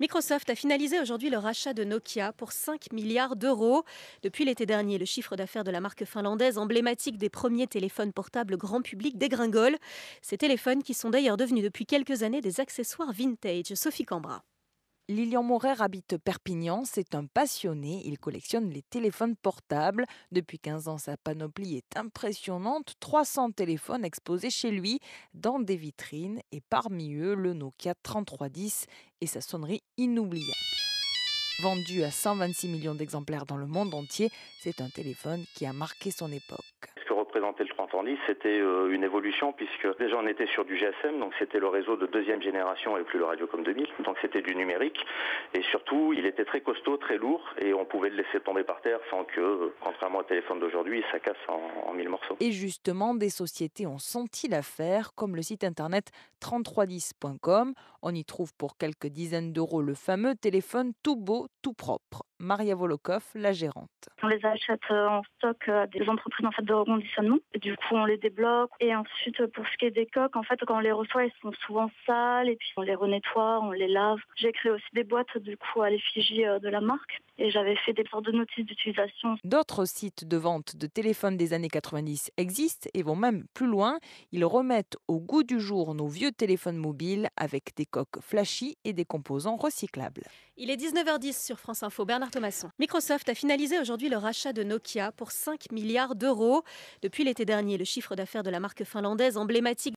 Microsoft a finalisé aujourd'hui le rachat de Nokia pour 5 milliards d'euros. Depuis l'été dernier, le chiffre d'affaires de la marque finlandaise, emblématique des premiers téléphones portables grand public, dégringole. Ces téléphones qui sont d'ailleurs devenus depuis quelques années des accessoires vintage. Sophie Cambra. Lilian Maurer habite Perpignan, c'est un passionné, il collectionne les téléphones portables. Depuis 15 ans, sa panoplie est impressionnante, 300 téléphones exposés chez lui dans des vitrines et parmi eux le Nokia 3310 et sa sonnerie inoubliable. Vendu à 126 millions d'exemplaires dans le monde entier, c'est un téléphone qui a marqué son époque. Ce que représentait le 3010, c'était une évolution puisque déjà on était sur du GSM, donc c'était le réseau de deuxième génération et plus le Radiocom 2000, donc c'était du numérique et surtout il était très costaud, très lourd et on pouvait le laisser tomber par terre sans que, contrairement au téléphone d'aujourd'hui, ça casse en mille morceaux. Et justement, des sociétés ont senti l'affaire, comme le site internet 3310.com. On y trouve pour quelques dizaines d'euros le fameux téléphone tout beau, tout propre. Maria Volokov, la gérante. On les achète en stock à des entreprises de reconditionnement. Et du coup, on les débloque. Et ensuite, pour ce qui est des coques, en fait, quand on les reçoit, elles sont souvent sales. Et puis, on les renettoie, on les lave. J'ai créé aussi des boîtes, du coup, à l'effigie de la marque. Et j'avais fait des sortes de notices d'utilisation. D'autres sites de vente de téléphones des années 90 existent et vont même plus loin. Ils remettent au goût du jour nos vieux téléphones mobiles avec des coques flashy et des composants recyclables. Il est 19h10 sur France Info. Bernard Thomasson. Microsoft a finalisé aujourd'hui le rachat de Nokia pour 5 milliards d'euros. Depuis l'été dernier, le chiffre d'affaires de la marque finlandaise, emblématique